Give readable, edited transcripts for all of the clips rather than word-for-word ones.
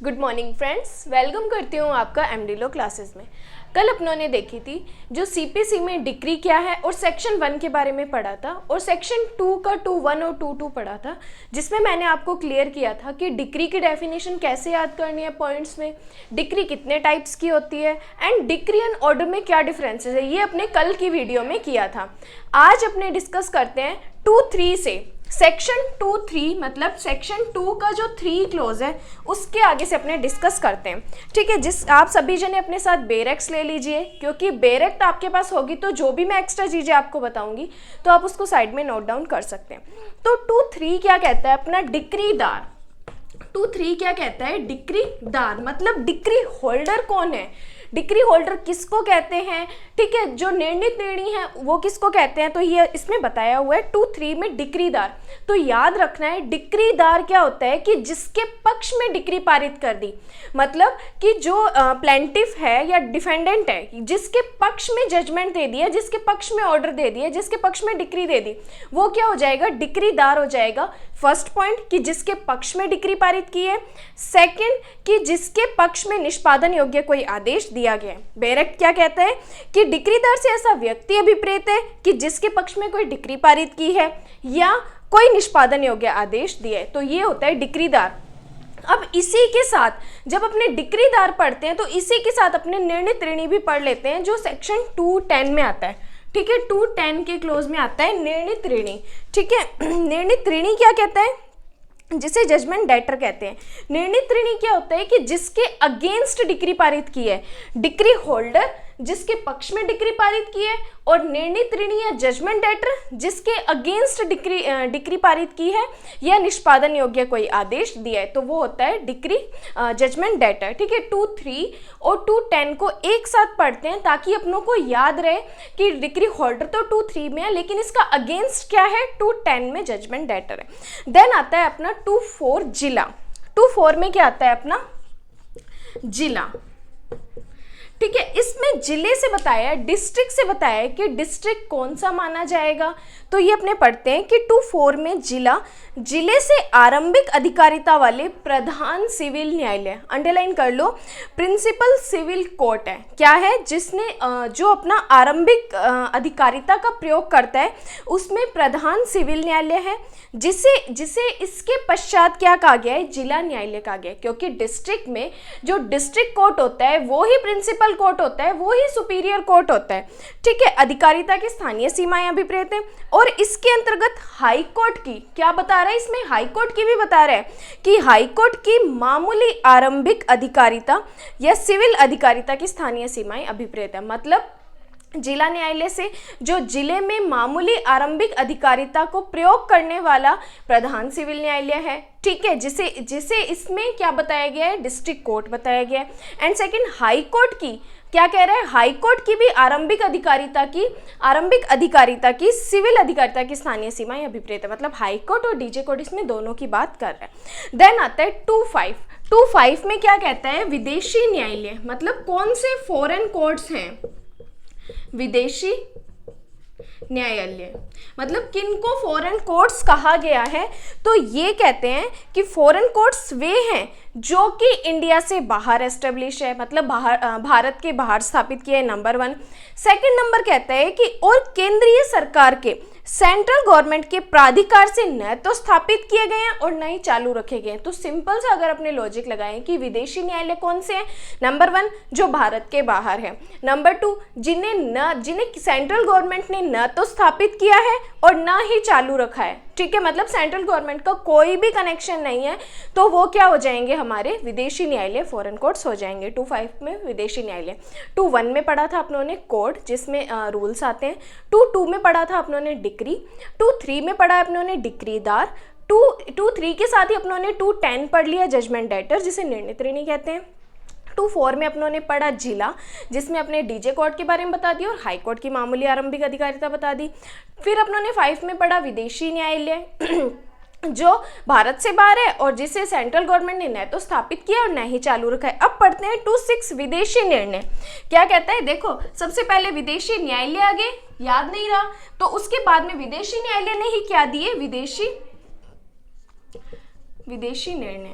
Good morning friends, welcome करती हूँ आपका एमडी लो क्लासेस में। कल अपनों ने देखी थी जो सीपीसी में डिक्री क्या है और सेक्शन 1 के बारे में पढ़ा था और सेक्शन 2 का 2.1 और 2.2 पढ़ा था, जिसमें मैंने आपको क्लियर किया था कि डिक्री की डेफिनेशन कैसे याद करनी है पॉइंट्स में, डिक्री कितने टाइप्स की होती है एंड डिक्री एंड ऑर्डर में क्या डिफरेंसेस है। ये अपने कल की वीडियो में किया था। आज अपने डिस्कस करते हैं 2.3 से। सेक्शन 2.3 मतलब सेक्शन 2 का जो 3 क्लोज है उसके आगे से अपने डिस्कस करते हैं। ठीक है, जिस आप सभी जने अपने साथ बेरेक्स ले लीजिए, क्योंकि बेरेक्ट आपके पास होगी तो जो भी मैं एक्स्ट्रा चीज़ें आपको बताऊंगी तो आप उसको साइड में नोट डाउन कर सकते हैं। तो 2.3 क्या कहता है अपना डिक्रीदार। 2.3 क्या कहता है डिक्रीदार मतलब डिक्री होल्डर कौन है, डिक्री होल्डर किसको कहते हैं। ठीक है, जो निर्णित निर्णय है वो किसको कहते हैं, तो ये इसमें बताया हुआ है 2.3 में डिक्रीदार। तो याद रखना है डिक्रीदार क्या होता है कि जिसके पक्ष में डिक्री पारित कर दी, मतलब कि जो प्लेंटिफ है या डिफेंडेंट है जिसके पक्ष में जजमेंट दे दिया, जिसके पक्ष में ऑर्डर दे दिया, जिसके पक्ष में डिक्री दे दी, वो क्या हो जाएगा डिक्रीदार हो जाएगा। फर्स्ट पॉइंट कि जिसके पक्ष में डिक्री पारित की है, सेकंड कि जिसके पक्ष में निष्पादन योग्य कोई आदेश दिया गया है। बेरेक्ट क्या कहता है कि डिक्रीदार से ऐसा व्यक्ति अभिप्रेत है कि जिसके पक्ष में कोई डिक्री पारित की है या कोई निष्पादन योग्य आदेश दिया है, तो ये होता है डिक्रीदार। अब इसी के साथ जब अपने डिक्रीदार पढ़ते हैं तो इसी के साथ अपने निर्णित ऋणी भी पढ़ लेते हैं, जो सेक्शन 2.10 में आता है। ठीक है, 2.10 के क्लोज में आता है निर्णित ऋणी। ठीक है, निर्णित ऋणी क्या कहता है, जिसे जजमेंट डेटर कहते हैं। निर्णित ऋणी क्या होता है कि जिसके अगेंस्ट डिक्री पारित की है, डिक्री होल्डर जिसके पक्ष में डिक्री पारित की है, और निर्णित ऋणी या जजमेंट डेटर जिसके अगेंस्ट डिक्री पारित की है या निष्पादन योग्य कोई आदेश दिया है, तो वो होता है डिक्री जजमेंट डेटर। ठीक है, 2.3 और 2.10 को एक साथ पढ़ते हैं ताकि अपनों को याद रहे कि डिक्री होल्डर तो 2.3 में है लेकिन इसका अगेंस्ट क्या है, 2.10 में जजमेंट डेटर है। देन आता है अपना 2.4 जिला। 2.4 में क्या आता है अपना जिला। ठीक है, इसमें जिले से बताया है, डिस्ट्रिक्ट से बताया है कि डिस्ट्रिक्ट कौन सा माना जाएगा। तो ये अपने पढ़ते हैं कि 2.4 में जिले से आरंभिक अधिकारिता वाले प्रधान सिविल न्यायालय, अंडरलाइन कर लो, प्रिंसिपल सिविल कोर्ट है। क्या है, जिसने जो अपना आरंभिक अधिकारिता का प्रयोग करता है उसमें प्रधान सिविल न्यायालय है, जिसे इसके पश्चात क्या कहा गया है, जिला न्यायालय कहा गया है। क्योंकि डिस्ट्रिक्ट में जो डिस्ट्रिक्ट कोर्ट होता है वो ही प्रिंसिपल कोर्ट होता है, वो ही सुपीरियर कोर्ट होता है। ठीक है, अधिकारिता की स्थानीय सीमाएं अभिप्रेत हैं और इसके अंतर्गत हाई कोर्ट की क्या बता रहा है, इसमें हाई कोर्ट की भी बता रहा है कि हाई कोर्ट की मामूली आरंभिक अधिकारिता या सिविल अधिकारिता की स्थानीय सीमाएं अभिप्रेत है। मतलब जिला न्यायालय से जो जिले में मामूली आरंभिक अधिकारिता को प्रयोग करने वाला प्रधान सिविल न्यायालय है। ठीक है, जिसे इसमें क्या बताया गया है, डिस्ट्रिक्ट कोर्ट बताया गया है। एंड सेकंड हाई कोर्ट की क्या कह रहा है, हाई कोर्ट की भी आरंभिक अधिकारिता की सिविल अधिकारिता की स्थानीय सीमाएं अभिप्रेत है। मतलब हाई कोर्ट और डीजे कोर्ट इसमें दोनों की बात कर रहा है। देन आता है 2.5 में क्या कहता है, विदेशी न्यायालय मतलब कौन से फॉरेन कोर्ट्स हैं, विदेशी न्यायालय मतलब किनको फॉरेन कोर्ट्स कहा गया है, तो ये कहते हैं कि फॉरेन कोर्ट्स वे हैं जो कि इंडिया से बाहर एस्टेब्लिश है, मतलब भारत के बाहर स्थापित किया है, नंबर 1। सेकंड नंबर कहता है कि और केंद्रीय सरकार के सेंट्रल गवर्नमेंट के प्राधिकार से न तो स्थापित किए गए हैं और न ही चालू रखे गए हैं। तो सिंपल सा अगर अपने लॉजिक लगाएं कि विदेशी न्यायालय कौन से हैं, नंबर 1 जो भारत के बाहर है, नंबर 2 जिन्हें सेंट्रल गवर्नमेंट ने न तो स्थापित किया है और न ही चालू रखा है। ठीक है, मतलब सेंट्रल गवर्नमेंट का कोई भी कनेक्शन नहीं है, तो वो क्या हो जाएंगे, हमारे विदेशी न्यायालय फॉरेन कोर्ट्स हो जाएंगे। 2.5 में विदेशी न्यायालय। 2.1 में पढ़ा था अपनों ने कोर्ट जिसमें रूल्स आते हैं। 2.2 में पढ़ा था अपनों ने डिक्री। 2.3 में पढ़ा अपनों ने डिक्रीदार। 2.3 के साथ ही अपनों ने 2.10 पढ़ लिया जजमेंट डेटर, जिसे निर्णित ऋणी कहते हैं। 2.4 में अपनों ने पढ़ा जिला, जिसमें अपने डीजे कोर्ट के बारे में बता दिया और हाई कोर्ट की मामूली आरंभिक अधिकारिता बता दी। फिर अपनों ने 5 में पढ़ा विदेशी न्यायालय जो भारत से बाहर है और जिसे सेंट्रल गवर्नमेंट ने न तो स्थापित किया और न ही चालू रखा है। अब पढ़ते हैं 2.6 विदेशी निर्णय क्या कहता है। देखो, सबसे पहले विदेशी न्यायालय आगे याद नहीं रहा, तो उसके बाद में विदेशी न्यायालय ने ही क्या दिए, विदेशी निर्णय।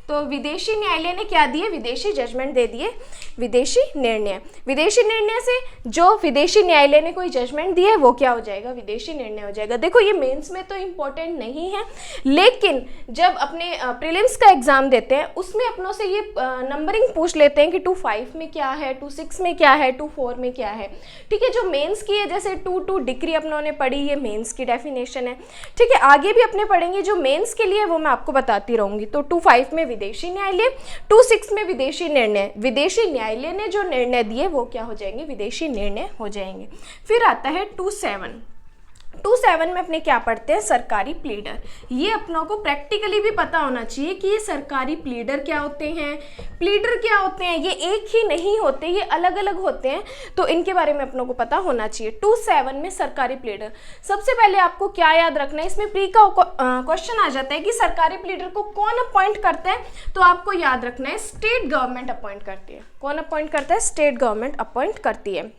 तो विदेशी न्यायालय ने क्या दिए, विदेशी जजमेंट दे दिए, विदेशी निर्णय। विदेशी निर्णय से जो विदेशी न्यायालय ने कोई जजमेंट दिया है वो क्या हो जाएगा, विदेशी निर्णय हो जाएगा। देखो ये मेंस में तो इम्पोर्टेंट नहीं है, लेकिन जब अपने प्रीलिम्स का एग्जाम देते हैं उसमें अपनों से ये नंबरिंग पूछ लेते हैं कि 2.5 में क्या है, 2.6 में क्या है, 2.4 में क्या है। ठीक है, जो मेंस की है जैसे 2.2 डिग्री अपनों ने पढ़ी, ये मेंस की डेफिनेशन है। ठीक है, आगे भी अपने पढ़ेंगे जो मेंस के लिए वो मैं आपको बताती रहूंगी। तो 2.5 में विदेशी न्यायालय, 2.6 में विदेशी निर्णय। विदेशी न्यायालय ने जो निर्णय दिए वो क्या हो जाएंगे, विदेशी निर्णय हो जाएंगे। फिर आता है 2.7। 2.7 में अपने क्या पढ़ते हैं, सरकारी प्लीडर। ये अपनों को प्रैक्टिकली भी पता होना चाहिए कि ये सरकारी प्लीडर क्या होते हैं, प्लीडर क्या होते हैं। ये एक ही नहीं होते, ये अलग अलग होते हैं, तो इनके बारे में अपनों को पता होना चाहिए। 2.7 में सरकारी प्लीडर, सबसे पहले आपको क्या याद रखना है, इसमें प्री का क्वेश्चन आ जाता है कि सरकारी प्लीडर को कौन अपॉइंट करता है, तो आपको याद रखना है स्टेट गवर्नमेंट अपॉइंट करती है। कौन अपॉइंट करता है, स्टेट गवर्नमेंट अपॉइंट करती है।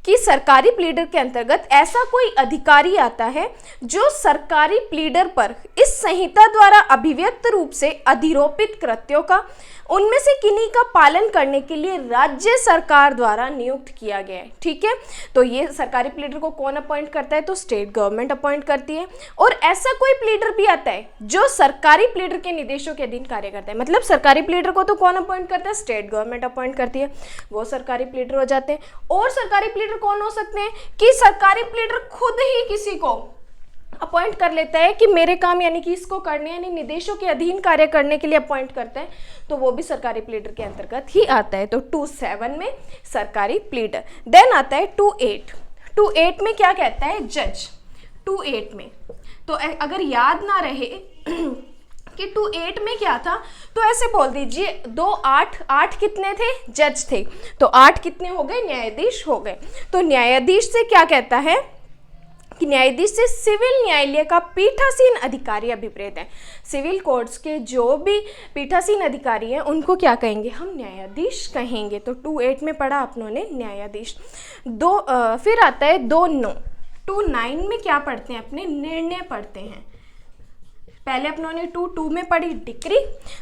कि सरकारी प्लीडर के अंतर्गत ऐसा कोई अधिकारी आता है जो सरकारी प्लीडर पर इस संहिता द्वारा अभिव्यक्त रूप से अधिरोपित कृत्यों का उनमें से किन्हीं का पालन करने के लिए राज्य सरकार द्वारा नियुक्त किया गया है। ठीक है, तो ये सरकारी प्लीडर को कौन अपॉइंट करता है, तो स्टेट गवर्नमेंट अपॉइंट करती है। और ऐसा कोई प्लीडर भी आता है जो सरकारी प्लीडर के निर्देशों के अधीन कार्य करता है, मतलब सरकारी प्लीडर को तो कौन अपॉइंट करता है, स्टेट गवर्नमेंट अपॉइंट करती है, वो सरकारी प्लीडर हो जाते हैं। और सरकारी प्लीडर कौन हो सकते हैं कि सरकारी प्लीडर खुद ही किसी को अपॉइंट कर लेता है कि मेरे काम यानी कि इसको करने यानी निर्देशों के अधीन कार्य करने के लिए अपॉइंट करता है, तो वो भी सरकारी प्लीडर के अंतर्गत ही आता है। तो 2.7 में सरकारी प्लीडर। देन आता है 2.8। 2.8 में क्या कहता है, जज। 2.8 में तो अगर याद ना रहे कि 2.8 में क्या था, तो ऐसे बोल दीजिए 2.8 कितने थे, जज थे, तो 8 कितने हो गए, न्यायाधीश हो गए। तो न्यायाधीश से क्या कहता है कि न्यायाधीश से सिविल न्यायालय का पीठासीन अधिकारी अभिप्रेत है। सिविल कोर्ट्स के जो भी पीठासीन अधिकारी हैं उनको क्या कहेंगे, हम न्यायाधीश कहेंगे। तो 2.8 में पढ़ा अपनों ने न्यायाधीश। फिर आता है 2.9। 2.9 में क्या पढ़ते हैं, अपने निर्णय पढ़ते हैं। पहले अपनों ने 2.2 में पढ़ी डिक्री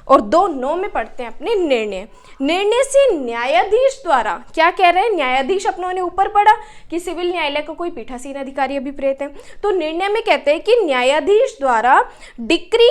और 2.9 में पढ़ते हैं अपने निर्णय। निर्णय से न्यायाधीश द्वारा क्या कह रहे हैं, न्यायाधीश अपनों ने ऊपर पढ़ा कि सिविल न्यायालय का कोई पीठासीन अधिकारी अभिप्रेत है, तो निर्णय में कहते हैं कि न्यायाधीश द्वारा डिक्री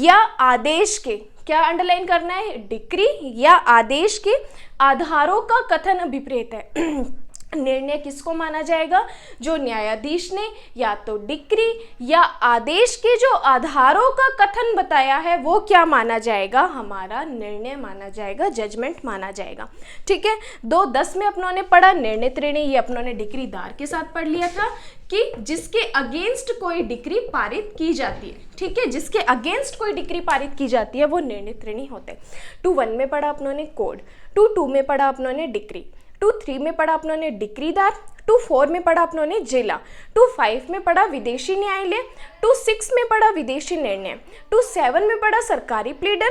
या आदेश के, क्या अंडरलाइन करना है, डिक्री या आदेश के आधारों का कथन अभिप्रेत है। निर्णय किसको माना जाएगा, जो न्यायाधीश ने या तो डिक्री या आदेश के जो आधारों का कथन बताया है वो क्या माना जाएगा, हमारा निर्णय माना जाएगा, जजमेंट माना जाएगा। ठीक है, 2.10 में अपनों ने पढ़ा निर्णय त्रिणी। ये अपनों ने डिक्रीदार के साथ पढ़ लिया था कि जिसके अगेंस्ट कोई डिक्री पारित की जाती है। ठीक है, जिसके अगेंस्ट कोई डिक्री पारित की जाती है वो निर्णय त्रिणी होते हैं। 2.1 में पढ़ा अपनों ने कोड, 2.2 में पढ़ा अपनों ने डिक्री, 2.3 में पढ़ा अपनों ने डिक्रीदार, 2.4 में पढ़ा अपनों ने जिला, 2.5 में पढ़ा विदेशी न्यायालय, 2.6 में पढ़ा विदेशी निर्णय, 2.7 में पढ़ा सरकारी प्लीडर,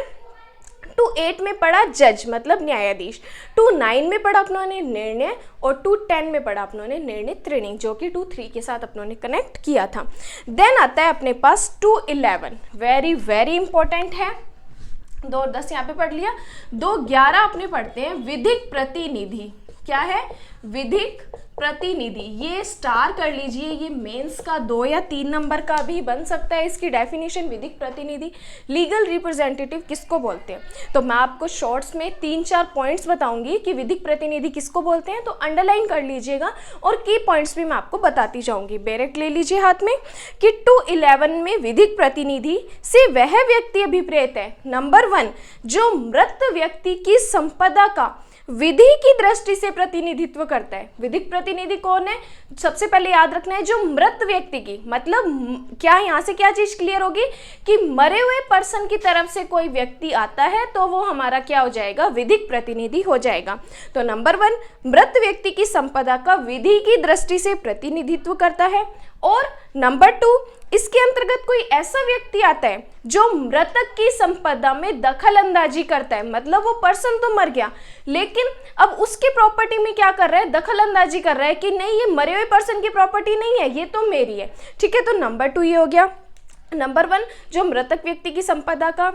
2.8 में पढ़ा जज मतलब न्यायाधीश, 2.9 में पढ़ा अपनों ने निर्णय और 2.10 में पढ़ा अपनों ने निर्णय त्रिणी, जो कि 2.3 के साथ अपनों ने कनेक्ट किया था। देन आता है अपने पास 2.11, वेरी वेरी इंपॉर्टेंट है। 2.10 यहाँ पे पढ़ लिया। 2.11 अपने पढ़ते हैं विधिक प्रतिनिधि। क्या है, विधिक प्रतिनिधि। ये स्टार कर लीजिए, ये मेंस का 2 या 3 नंबर का भी बन सकता है। इसकी डेफिनेशन विधिक प्रतिनिधि, लीगल रिप्रेजेंटेटिव किसको बोलते हैं, तो मैं आपको शॉर्ट्स में 3-4 पॉइंट्स बताऊंगी कि विधिक प्रतिनिधि किसको बोलते हैं, तो अंडरलाइन कर लीजिएगा और की पॉइंट्स भी मैं आपको बताती जाऊंगी। बैरेट ले लीजिए हाथ में कि 2.11 में विधिक प्रतिनिधि से वह व्यक्ति अभिप्रेत है, नंबर 1, जो मृत व्यक्ति की संपदा का विधि की दृष्टि से प्रतिनिधित्व करता है। विधिक प्रतिनिधि कौन है, सबसे पहले याद रखना है जो मृत व्यक्ति की, मतलब क्या यहाँ से क्या चीज क्लियर होगी कि मरे हुए पर्सन की तरफ से कोई व्यक्ति आता है तो वो हमारा क्या हो जाएगा, विधिक प्रतिनिधि हो जाएगा। तो नंबर 1, मृत व्यक्ति की संपदा का विधि की दृष्टि से प्रतिनिधित्व करता है। और नंबर 2, इसके अंतर्गत कोई ऐसा व्यक्ति आता है जो मृतक की संपदा में दखल अंदाजी करता है, मतलब वो पर्सन तो मर गया लेकिन अब उसके प्रॉपर्टी में क्या कर रहा है, दखल अंदाजी कर रहा है कि नहीं ये मरे हुए पर्सन की प्रॉपर्टी नहीं है, ये तो मेरी है। ठीक है, तो नंबर 2 ये हो गया। नंबर 1 जो मृतक व्यक्ति की संपदा का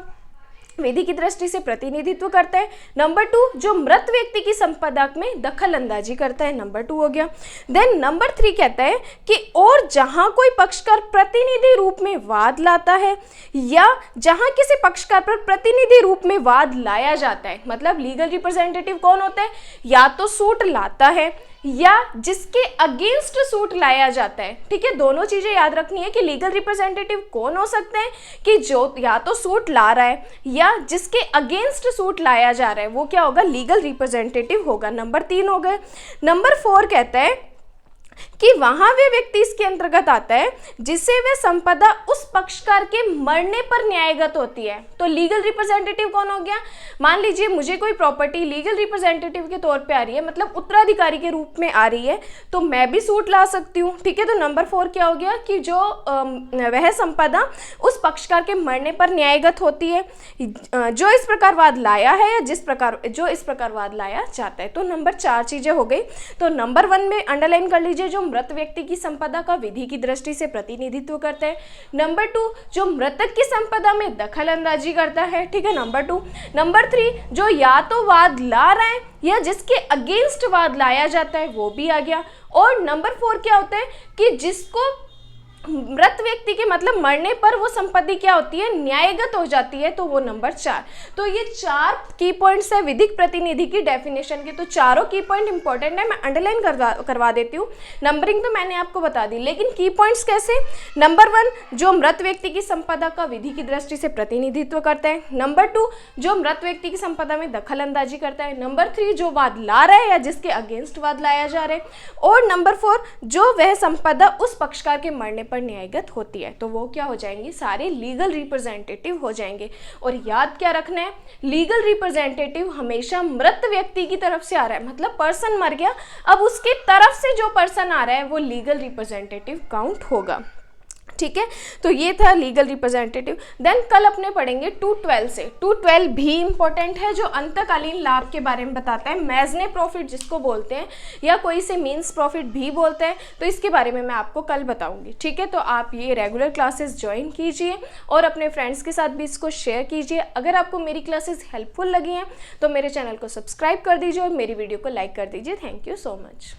विधि की दृष्टि से प्रतिनिधित्व करता है। नंबर 2 जो मृत व्यक्ति की संपदा में दखल अंदाजी करता है, नंबर 2 हो गया। देन नंबर 3 कहता है कि और जहां कोई पक्षकार प्रतिनिधि रूप में वाद लाता है या जहां किसी पक्षकार पर प्रतिनिधि रूप में वाद लाया जाता है, मतलब लीगल रिप्रेजेंटेटिव कौन होता है, या तो सूट लाता है या जिसके अगेंस्ट सूट लाया जाता है। ठीक है, दोनों चीजें याद रखनी है कि लीगल रिप्रेजेंटेटिव कौन हो सकते हैं कि जो या तो सूट ला रहा है या जिसके अगेंस्ट सूट लाया जा रहा है, वो क्या होगा, लीगल रिप्रेजेंटेटिव होगा। नंबर 3 हो गए। नंबर 4 कहता है कि वहां वे व्यक्ति इसके अंतर्गत आता है जिसे वे संपदा उस पक्षकार के मरने पर न्यायगत होती है। तो लीगल रिप्रेजेंटेटिव कौन हो गया, मान लीजिए मुझे कोई प्रॉपर्टी लीगल रिप्रेजेंटेटिव के तौर पे आ रही है, मतलब उत्तराधिकारी के रूप में आ रही है, तो मैं भी सूट ला सकती हूँ। ठीक है, तो नंबर 4 क्या हो गया कि जो वह संपदा उस पक्षकार के मरने पर न्यायगत होती है जो इस प्रकार वाद लाया है या जो इस प्रकार वाद लाया जाता है। तो नंबर 4 चीजें हो गई। तो नंबर 1 में अंडरलाइन कर लीजिए जो मृत व्यक्ति की संपदा का विधि की दृष्टि से प्रतिनिधित्व करता है। नंबर 2 जो मृतक की संपदा में दखल अंदाजी करता है। ठीक है, नंबर 2। नंबर 3 जो या तो वाद ला रहा है या जिसके अगेंस्ट वाद लाया जाता है, वो भी आ गया। और नंबर 4 क्या होता है कि जिसको मृत व्यक्ति के मतलब मरने पर वो संपत्ति क्या होती है, न्यायगत हो जाती है, तो वो नंबर 4। तो ये 4 की पॉइंट्स है विधिक प्रतिनिधि की डेफिनेशन के। तो चारों की पॉइंट इंपॉर्टेंट है, मैं अंडरलाइन करवा देती हूँ। नंबरिंग तो मैंने आपको बता दी, लेकिन की पॉइंट्स कैसे। नंबर 1 जो मृत व्यक्ति की संपदा का विधि की दृष्टि से प्रतिनिधित्व करता है। नंबर 2 जो मृत व्यक्ति की संपदा में दखल अंदाजी करता है। नंबर 3 जो वाद ला रहा है या जिसके अगेंस्ट वाद लाया जा रहा है। और नंबर 4 जो वह संपदा उस पक्षकार के मरने पर न्यायगत होती है। तो वो क्या हो जाएंगी, सारे लीगल रिप्रेजेंटेटिव हो जाएंगे। और याद क्या रखना है, लीगल रिप्रेजेंटेटिव हमेशा मृत व्यक्ति की तरफ से आ रहा है, मतलब पर्सन मर गया, अब उसके तरफ से जो पर्सन आ रहा है वो लीगल रिप्रेजेंटेटिव काउंट होगा। ठीक है, तो ये था लीगल रिप्रेजेंटेटिव। देन कल अपने पढ़ेंगे 212 से। 212 भी इंपॉर्टेंट है जो अंतकालीन लाभ के बारे में बताता है, मेजने प्रॉफिट जिसको बोलते हैं या कोई से मीन्स प्रॉफिट भी बोलते हैं, तो इसके बारे में मैं आपको कल बताऊंगी। ठीक है, तो आप ये रेगुलर क्लासेस ज्वाइन कीजिए और अपने फ्रेंड्स के साथ भी इसको शेयर कीजिए। अगर आपको मेरी क्लासेस हेल्पफुल लगी हैं तो मेरे चैनल को सब्सक्राइब कर दीजिए और मेरी वीडियो को लाइक कर दीजिए। Thank you so much.